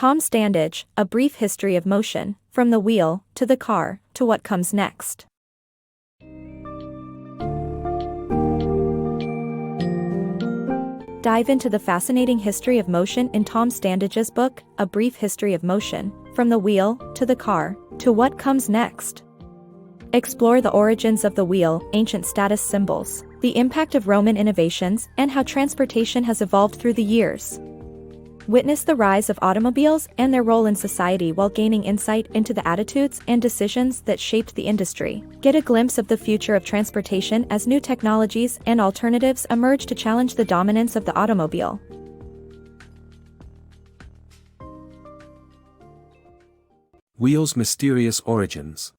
Tom Standage, A Brief History of Motion, From the Wheel, to the Car, to What Comes Next. Dive into the fascinating history of motion in Tom Standage's book, A Brief History of Motion, From the Wheel, to the Car, to What Comes Next. Explore the origins of the wheel, ancient status symbols, the impact of Roman innovations, and how transportation has evolved through the years. Witness the rise of automobiles and their role in society while gaining insight into the attitudes and decisions that shaped the industry. Get a glimpse of the future of transportation as new technologies and alternatives emerge to challenge the dominance of the automobile. Wheel's mysterious origins.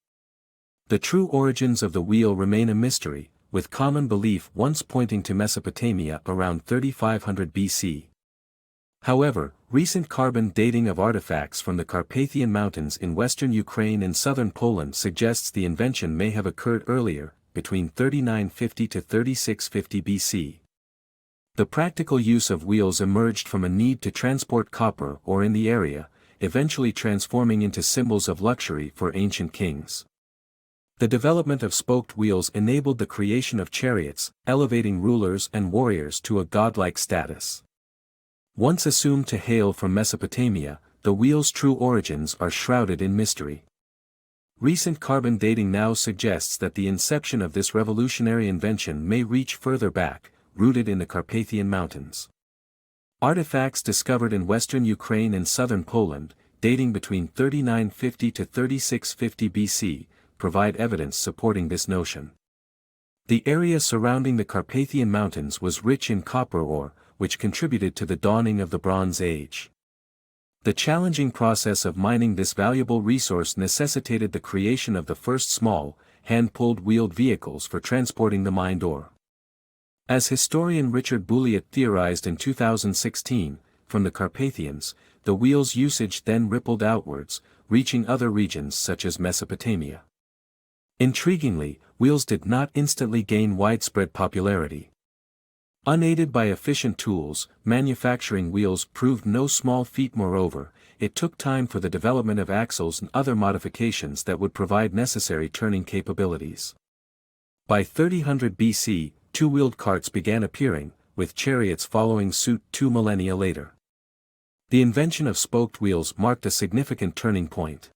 The true origins of the wheel remain a mystery, with common belief once pointing to Mesopotamia around 3500 BC. However, recent carbon dating of artifacts from the Carpathian Mountains in western Ukraine and southern Poland suggests the invention may have occurred earlier, between 3950 to 3650 BC. The practical use of wheels emerged from a need to transport copper ore in the area, eventually transforming into symbols of luxury for ancient kings. The development of spoked wheels enabled the creation of chariots, elevating rulers and warriors to a godlike status. Once assumed to hail from Mesopotamia, the wheel's true origins are shrouded in mystery. Recent carbon dating now suggests that the inception of this revolutionary invention may reach further back, rooted in the Carpathian Mountains. Artifacts discovered in western Ukraine and southern Poland, dating between 3950 to 3650 BC, provide evidence supporting this notion. The area surrounding the Carpathian Mountains was rich in copper ore, which contributed to the dawning of the Bronze Age. The challenging process of mining this valuable resource necessitated the creation of the first small, hand-pulled wheeled vehicles for transporting the mined ore. As historian Richard Bulliet theorized in 2016, from the Carpathians, the wheel's usage then rippled outwards, reaching other regions such as Mesopotamia. Intriguingly, wheels did not instantly gain widespread popularity. Unaided by efficient tools, manufacturing wheels proved no small feat. Moreover, it took time for the development of axles and other modifications that would provide necessary turning capabilities. By 3000 BC, two-wheeled carts began appearing, with chariots following suit 2 millennia later. The invention of spoked wheels marked a significant turning point.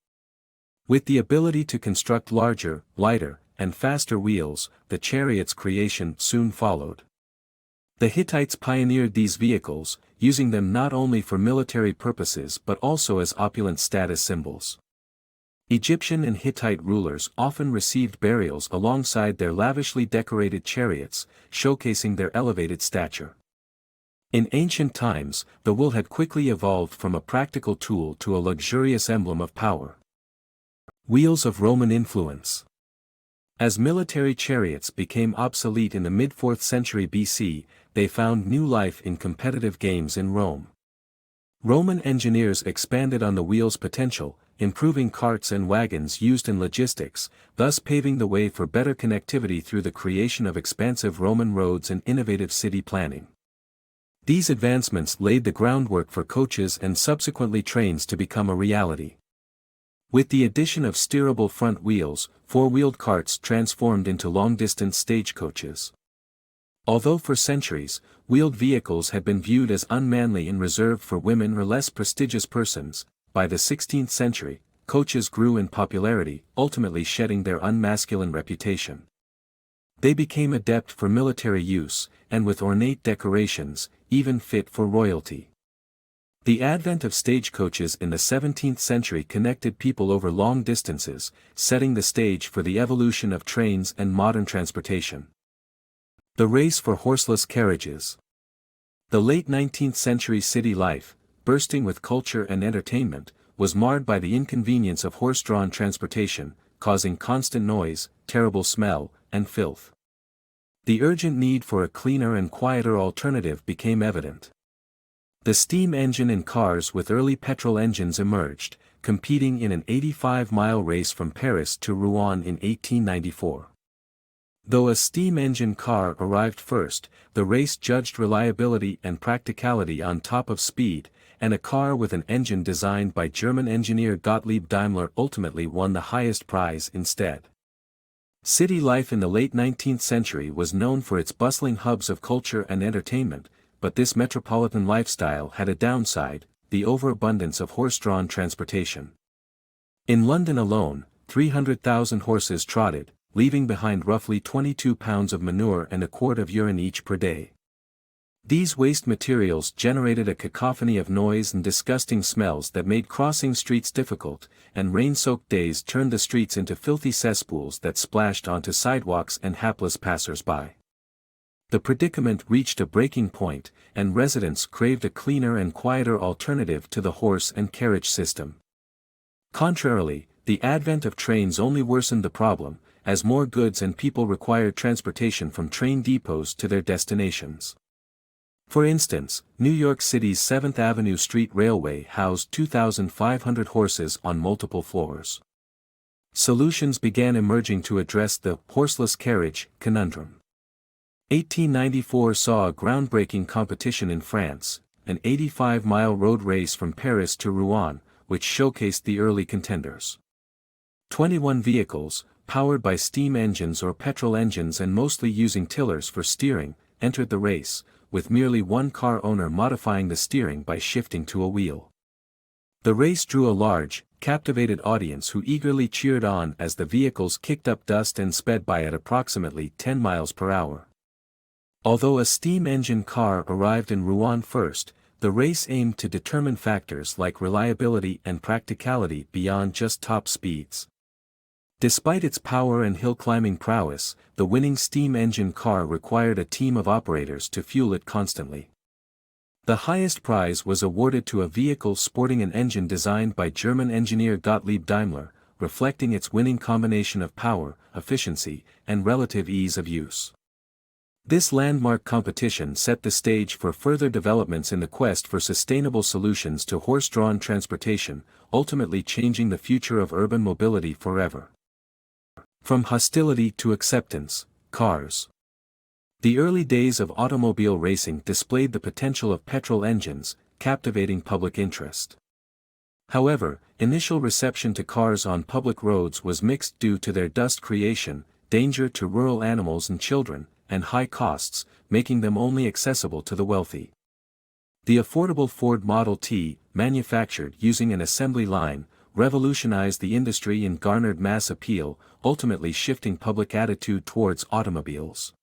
With the ability to construct larger, lighter, and faster wheels, the chariot's creation soon followed. The Hittites pioneered these vehicles, using them not only for military purposes but also as opulent status symbols. Egyptian and Hittite rulers often received burials alongside their lavishly decorated chariots, showcasing their elevated stature. In ancient times, the wheel had quickly evolved from a practical tool to a luxurious emblem of power. Wheels of Roman influence. As military chariots became obsolete in the mid-4th century BC, they found new life in competitive games in Rome. Roman engineers expanded on the wheel's potential, improving carts and wagons used in logistics, thus paving the way for better connectivity through the creation of expansive Roman roads and innovative city planning. These advancements laid the groundwork for coaches and subsequently trains to become a reality. With the addition of steerable front wheels, four-wheeled carts transformed into long-distance stagecoaches. Although for centuries, wheeled vehicles had been viewed as unmanly and reserved for women or less prestigious persons, by the 16th century, coaches grew in popularity, ultimately shedding their unmasculine reputation. They became adept for military use, and with ornate decorations, even fit for royalty. The advent of stagecoaches in the 17th century connected people over long distances, setting the stage for the evolution of trains and modern transportation. The race for horseless carriages. The late 19th century city life, bursting with culture and entertainment, was marred by the inconvenience of horse-drawn transportation, causing constant noise, terrible smell, and filth. The urgent need for a cleaner and quieter alternative became evident. The steam engine in cars with early petrol engines emerged, competing in an 85-mile race from Paris to Rouen in 1894. Though a steam engine car arrived first, the race judged reliability and practicality on top of speed, and a car with an engine designed by German engineer Gottlieb Daimler ultimately won the highest prize instead. City life in the late 19th century was known for its bustling hubs of culture and entertainment, but this metropolitan lifestyle had a downside: the overabundance of horse-drawn transportation. In London alone, 300,000 horses trotted, leaving behind roughly 22 pounds of manure and a quart of urine each per day. These waste materials generated a cacophony of noise and disgusting smells that made crossing streets difficult, and rain-soaked days turned the streets into filthy cesspools that splashed onto sidewalks and hapless passers-by. The predicament reached a breaking point, and residents craved a cleaner and quieter alternative to the horse and carriage system. Contrarily, the advent of trains only worsened the problem, as more goods and people required transportation from train depots to their destinations. For instance, New York City's 7th Avenue Street Railway housed 2,500 horses on multiple floors. Solutions began emerging to address the horseless carriage conundrum. 1894 saw a groundbreaking competition in France, an 85-mile road race from Paris to Rouen, which showcased the early contenders. 21 vehicles, powered by steam engines or petrol engines and mostly using tillers for steering, entered the race, with merely one car owner modifying the steering by shifting to a wheel. The race drew a large, captivated audience who eagerly cheered on as the vehicles kicked up dust and sped by at approximately 10 miles per hour. Although a steam engine car arrived in Rouen first, the race aimed to determine factors like reliability and practicality beyond just top speeds. Despite its power and hill-climbing prowess, the winning steam engine car required a team of operators to fuel it constantly. The highest prize was awarded to a vehicle sporting an engine designed by German engineer Gottlieb Daimler, reflecting its winning combination of power, efficiency, and relative ease of use. This landmark competition set the stage for further developments in the quest for sustainable solutions to horse-drawn transportation, ultimately changing the future of urban mobility forever. From hostility to acceptance, cars. The early days of automobile racing displayed the potential of petrol engines, captivating public interest. However, initial reception to cars on public roads was mixed due to their dust creation, danger to rural animals and children, and high costs, making them only accessible to the wealthy. The affordable Ford Model T, manufactured using an assembly line, revolutionized the industry and garnered mass appeal, ultimately shifting public attitude towards automobiles.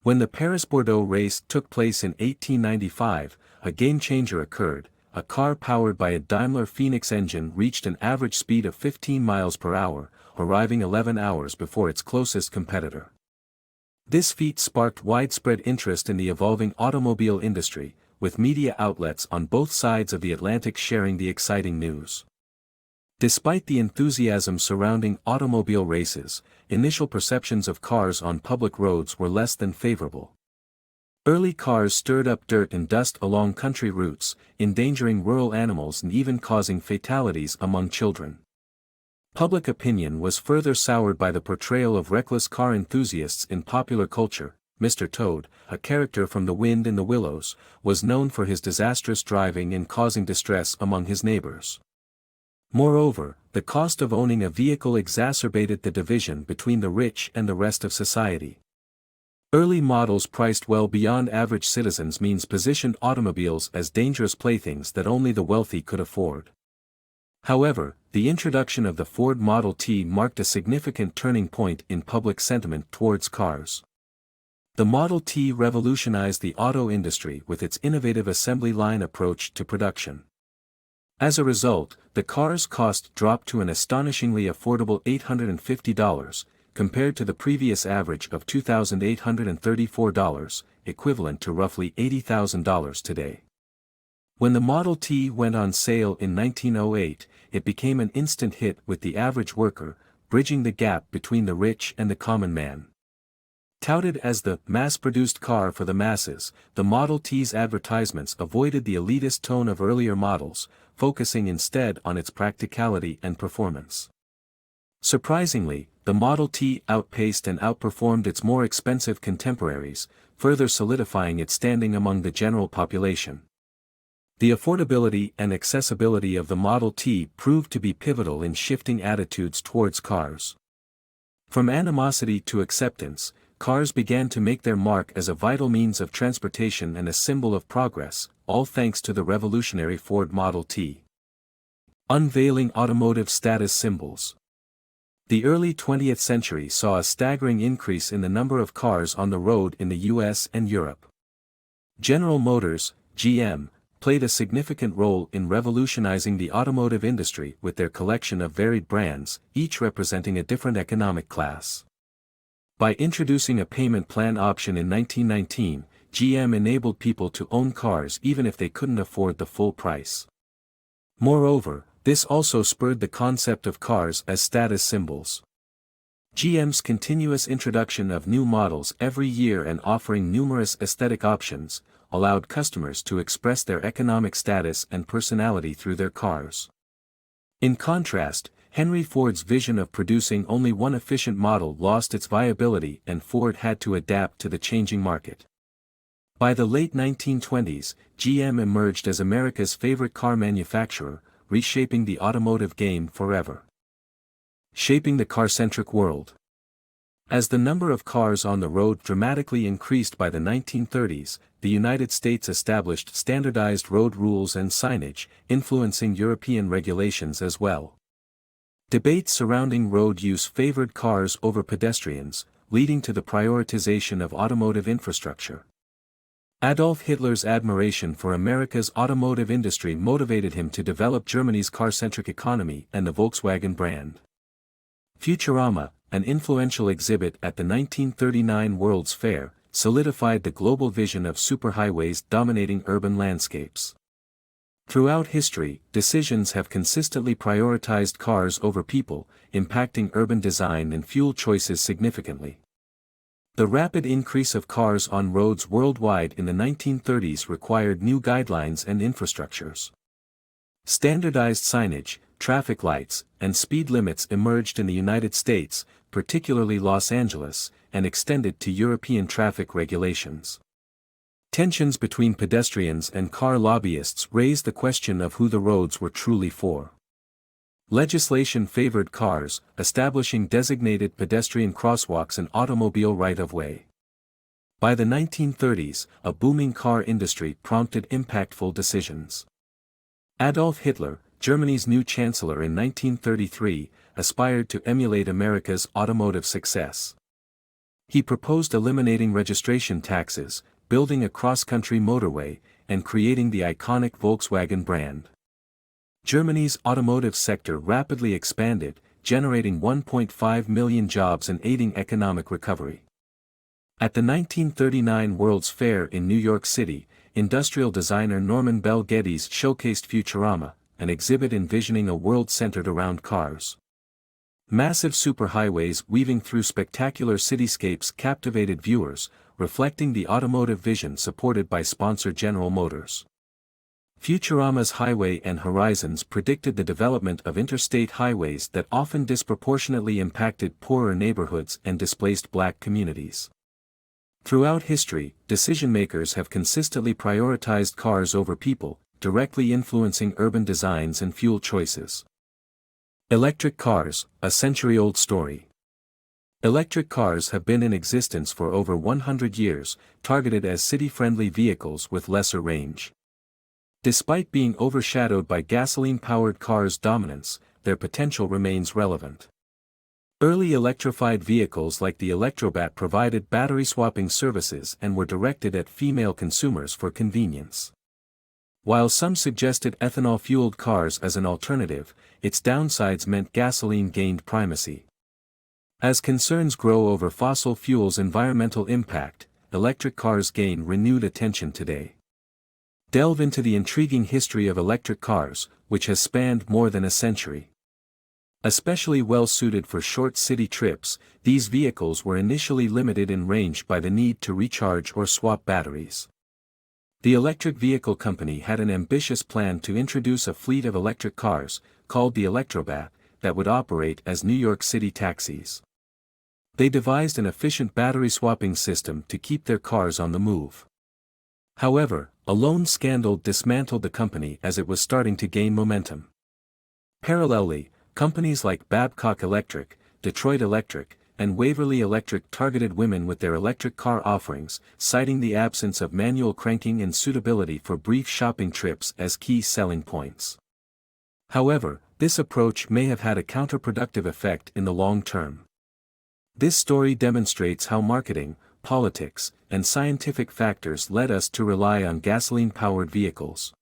When the Paris-Bordeaux race took place in 1895, a game-changer occurred. A car powered by a Daimler Phoenix engine reached an average speed of 15 miles per hour, arriving 11 hours before its closest competitor. This feat sparked widespread interest in the evolving automobile industry, with media outlets on both sides of the Atlantic sharing the exciting news. Despite the enthusiasm surrounding automobile races, initial perceptions of cars on public roads were less than favorable. Early cars stirred up dirt and dust along country routes, endangering rural animals and even causing fatalities among children. Public opinion was further soured by the portrayal of reckless car enthusiasts in popular culture. Mr. Toad, a character from The Wind in the Willows, was known for his disastrous driving and causing distress among his neighbors. Moreover, the cost of owning a vehicle exacerbated the division between the rich and the rest of society. Early models priced well beyond average citizens means positioned automobiles as dangerous playthings that only the wealthy could afford. However, the introduction of the Ford Model T marked a significant turning point in public sentiment towards cars. The Model T revolutionized the auto industry with its innovative assembly line approach to production. As a result, the car's cost dropped to an astonishingly affordable $850, compared to the previous average of $2,834, equivalent to roughly $80,000 today. When the Model T went on sale in 1908, it became an instant hit with the average worker, bridging the gap between the rich and the common man. Touted as the mass-produced car for the masses, the Model T's advertisements avoided the elitist tone of earlier models, focusing instead on its practicality and performance. Surprisingly, the Model T outpaced and outperformed its more expensive contemporaries, further solidifying its standing among the general population. The affordability and accessibility of the Model T proved to be pivotal in shifting attitudes towards cars. From animosity to acceptance, cars began to make their mark as a vital means of transportation and a symbol of progress, all thanks to the revolutionary Ford Model T. Unveiling automotive status symbols. The early 20th century saw a staggering increase in the number of cars on the road in the US and Europe. General Motors, GM, played a significant role in revolutionizing the automotive industry with their collection of varied brands, each representing a different economic class. By introducing a payment plan option in 1919, GM enabled people to own cars even if they couldn't afford the full price. Moreover, this also spurred the concept of cars as status symbols. GM's continuous introduction of new models every year and offering numerous aesthetic options, allowed customers to express their economic status and personality through their cars. In contrast, Henry Ford's vision of producing only one efficient model lost its viability and Ford had to adapt to the changing market. By the late 1920s, GM emerged as America's favorite car manufacturer, reshaping the automotive game forever. Shaping the car-centric world. As the number of cars on the road dramatically increased by the 1930s, the United States established standardized road rules and signage, influencing European regulations as well. Debates surrounding road use favored cars over pedestrians, leading to the prioritization of automotive infrastructure. Adolf Hitler's admiration for America's automotive industry motivated him to develop Germany's car-centric economy and the Volkswagen brand. Futurama, an influential exhibit at the 1939 World's Fair, solidified the global vision of superhighways dominating urban landscapes. Throughout history, decisions have consistently prioritized cars over people, impacting urban design and fuel choices significantly. The rapid increase of cars on roads worldwide in the 1930s required new guidelines and infrastructures. Standardized signage, traffic lights, and speed limits emerged in the United States, particularly Los Angeles, and extended to European traffic regulations. Tensions between pedestrians and car lobbyists raised the question of who the roads were truly for. Legislation favored cars, establishing designated pedestrian crosswalks and automobile right-of-way. By the 1930s, a booming car industry prompted impactful decisions. Adolf Hitler, Germany's new chancellor in 1933, aspired to emulate America's automotive success. He proposed eliminating registration taxes, building a cross-country motorway, and creating the iconic Volkswagen brand. Germany's automotive sector rapidly expanded, generating 1.5 million jobs and aiding economic recovery. At the 1939 World's Fair in New York City, industrial designer Norman Bell Geddes showcased Futurama, an exhibit envisioning a world centered around cars. Massive superhighways weaving through spectacular cityscapes captivated viewers, reflecting the automotive vision supported by sponsor General Motors. Futurama's Highway and Horizons predicted the development of interstate highways that often disproportionately impacted poorer neighborhoods and displaced black communities. Throughout history, decision-makers have consistently prioritized cars over people, directly influencing urban designs and fuel choices. Electric cars, a century-old story. Electric cars have been in existence for over 100 years, targeted as city-friendly vehicles with lesser range. Despite being overshadowed by gasoline-powered cars' dominance, their potential remains relevant. Early electrified vehicles like the Electrobat provided battery-swapping services and were directed at female consumers for convenience. While some suggested ethanol-fueled cars as an alternative, its downsides meant gasoline gained primacy. As concerns grow over fossil fuels' environmental impact, electric cars gain renewed attention today. Delve into the intriguing history of electric cars, which has spanned more than a century. Especially well suited for short city trips, these vehicles were initially limited in range by the need to recharge or swap batteries. The Electric Vehicle Company had an ambitious plan to introduce a fleet of electric cars, called the Electrobat, that would operate as New York City taxis. They devised an efficient battery swapping system to keep their cars on the move. However, A lone scandal dismantled the company as it was starting to gain momentum. Parallelly, companies like Babcock Electric, Detroit Electric, and Waverly Electric targeted women with their electric car offerings, citing the absence of manual cranking and suitability for brief shopping trips as key selling points. However, this approach may have had a counterproductive effect in the long term. This story demonstrates how marketing, politics, and scientific factors led us to rely on gasoline-powered vehicles.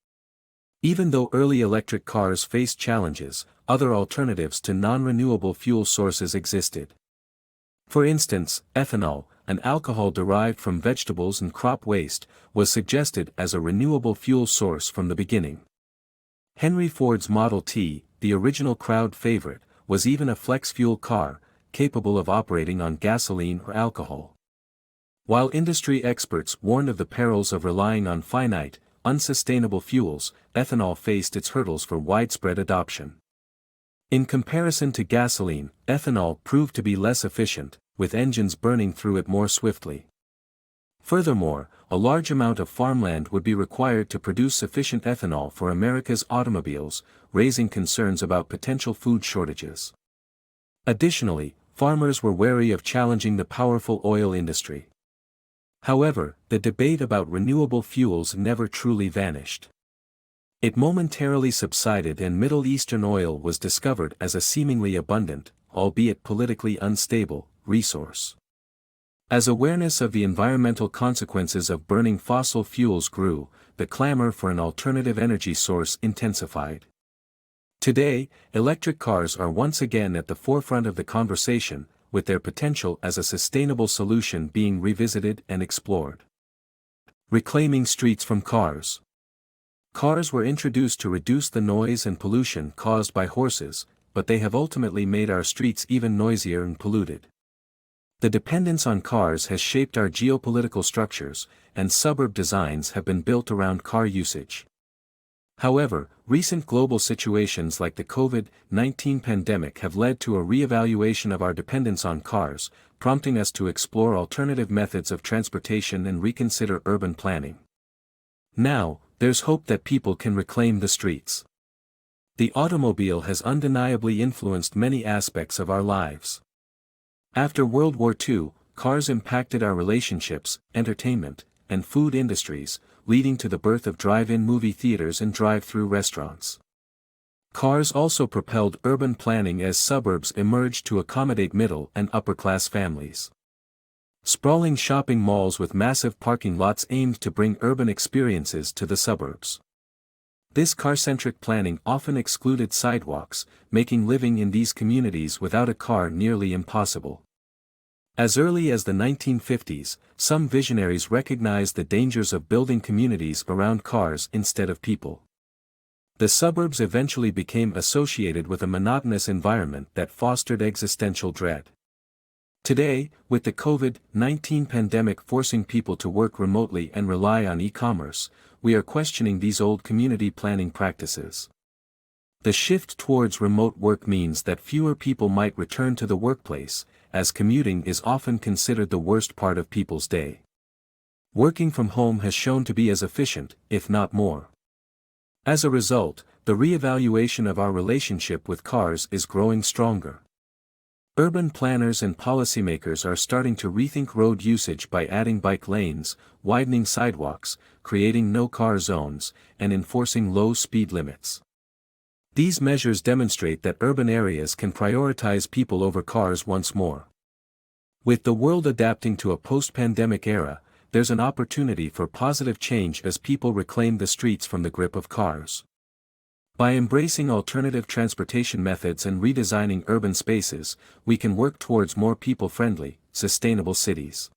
Even though early electric cars faced challenges, other alternatives to non-renewable fuel sources existed. For instance, ethanol, an alcohol derived from vegetables and crop waste, was suggested as a renewable fuel source from the beginning. Henry Ford's Model T, the original crowd favorite, was even a flex-fuel car, capable of operating on gasoline or alcohol. While industry experts warned of the perils of relying on finite, unsustainable fuels, ethanol faced its hurdles for widespread adoption. In comparison to gasoline, ethanol proved to be less efficient, with engines burning through it more swiftly. Furthermore, a large amount of farmland would be required to produce sufficient ethanol for America's automobiles, raising concerns about potential food shortages. Additionally, farmers were wary of challenging the powerful oil industry. However, the debate about renewable fuels never truly vanished. It momentarily subsided and Middle Eastern oil was discovered as a seemingly abundant, albeit politically unstable, resource. As awareness of the environmental consequences of burning fossil fuels grew, the clamor for an alternative energy source intensified. Today, electric cars are once again at the forefront of the conversation, with their potential as a sustainable solution being revisited and explored. Reclaiming streets from cars. Cars were introduced to reduce the noise and pollution caused by horses, but they have ultimately made our streets even noisier and polluted. The dependence on cars has shaped our geopolitical structures, and suburb designs have been built around car usage. However, recent global situations like the COVID-19 pandemic have led to a re-evaluation of our dependence on cars, prompting us to explore alternative methods of transportation and reconsider urban planning. Now, there's hope that people can reclaim the streets. The automobile has undeniably influenced many aspects of our lives. After World War II, cars impacted our relationships, entertainment, and food industries, leading to the birth of drive-in movie theaters and drive-through restaurants. Cars also propelled urban planning as suburbs emerged to accommodate middle and upper-class families. Sprawling shopping malls with massive parking lots aimed to bring urban experiences to the suburbs. This car-centric planning often excluded sidewalks, making living in these communities without a car nearly impossible. As early as the 1950s, some visionaries recognized the dangers of building communities around cars instead of people. The suburbs eventually became associated with a monotonous environment that fostered existential dread. Today, with the COVID-19 pandemic forcing people to work remotely and rely on e-commerce, we are questioning these old community planning practices. The shift towards remote work means that fewer people might return to the workplace, as commuting is often considered the worst part of people's day. Working from home has shown to be as efficient, if not more. As a result, the re-evaluation of our relationship with cars is growing stronger. Urban planners and policymakers are starting to rethink road usage by adding bike lanes, widening sidewalks, creating no-car zones, and enforcing low speed limits. These measures demonstrate that urban areas can prioritize people over cars once more. With the world adapting to a post-pandemic era, there's an opportunity for positive change as people reclaim the streets from the grip of cars. By embracing alternative transportation methods and redesigning urban spaces, we can work towards more people-friendly, sustainable cities.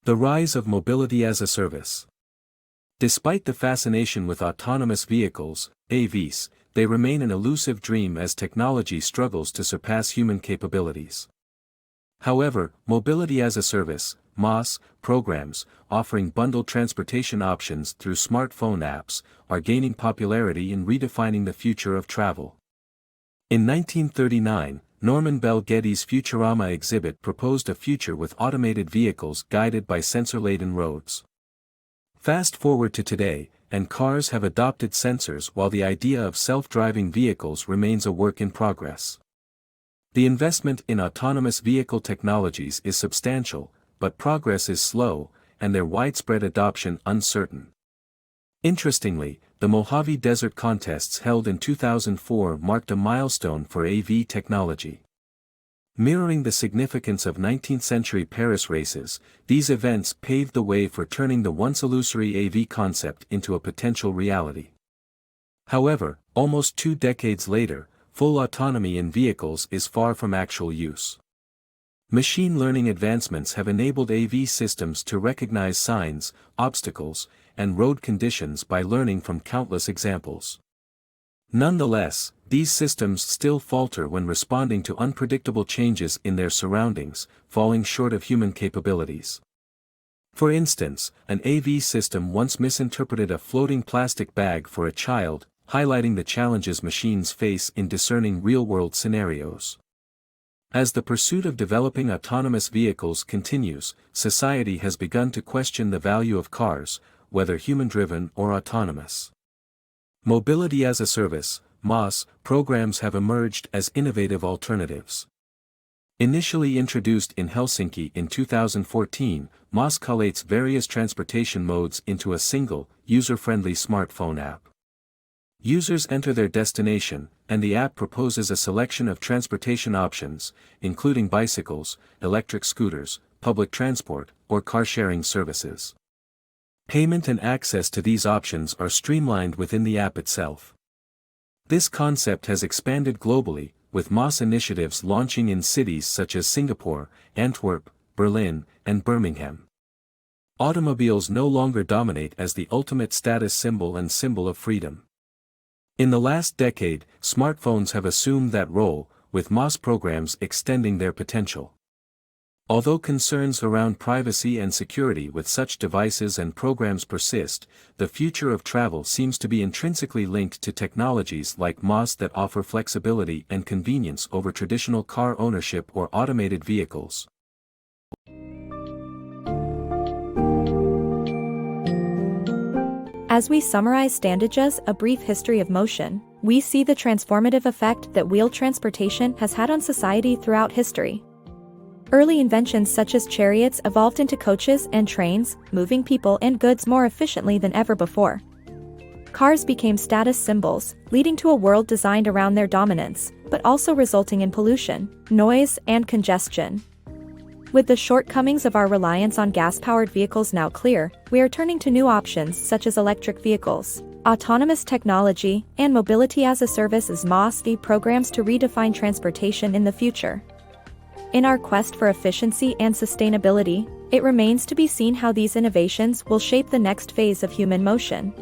The rise of mobility as a service. Despite the fascination with autonomous vehicles, AVs, they remain an elusive dream as technology struggles to surpass human capabilities. However, mobility as a service, MaaS, programs, offering bundled transportation options through smartphone apps, are gaining popularity and redefining the future of travel. In 1939, Norman Bell Getty's Futurama exhibit proposed a future with automated vehicles guided by sensor-laden roads. Fast forward to today, and cars have adopted sensors while the idea of self-driving vehicles remains a work in progress. The investment in autonomous vehicle technologies is substantial, but progress is slow, and their widespread adoption uncertain. Interestingly, the Mojave Desert contests held in 2004 marked a milestone for AV technology. Mirroring the significance of 19th-century Paris races, these events paved the way for turning the once illusory AV concept into a potential reality. However, almost 2 decades later, full autonomy in vehicles is far from actual use. Machine learning advancements have enabled AV systems to recognize signs, obstacles, and road conditions by learning from countless examples. Nonetheless, these systems still falter when responding to unpredictable changes in their surroundings, falling short of human capabilities. For instance, an AV system once misinterpreted a floating plastic bag for a child, highlighting the challenges machines face in discerning real-world scenarios. As the pursuit of developing autonomous vehicles continues, society has begun to question the value of cars, whether human-driven or autonomous. Mobility as a Service, MaaS, programs have emerged as innovative alternatives. Initially introduced in Helsinki in 2014, MaaS collates various transportation modes into a single, user-friendly smartphone app. Users enter their destination, and the app proposes a selection of transportation options, including bicycles, electric scooters, public transport, or car-sharing services. Payment and access to these options are streamlined within the app itself. This concept has expanded globally, with MaaS initiatives launching in cities such as Singapore, Antwerp, Berlin, and Birmingham. Automobiles no longer dominate as the ultimate status symbol and symbol of freedom. In the last decade, smartphones have assumed that role, with MaaS programs extending their potential. Although concerns around privacy and security with such devices and programs persist, the future of travel seems to be intrinsically linked to technologies like MaaS that offer flexibility and convenience over traditional car ownership or automated vehicles. As we summarize Standage's A Brief History of Motion, we see the transformative effect that wheeled transportation has had on society throughout history. Early inventions such as chariots evolved into coaches and trains, moving people and goods more efficiently than ever before. Cars became status symbols, leading to a world designed around their dominance, but also resulting in pollution, noise, and congestion. With the shortcomings of our reliance on gas-powered vehicles now clear, we are turning to new options such as electric vehicles, autonomous technology, and mobility as a service as MaaS programs to redefine transportation in the future. In our quest for efficiency and sustainability, it remains to be seen how these innovations will shape the next phase of human motion.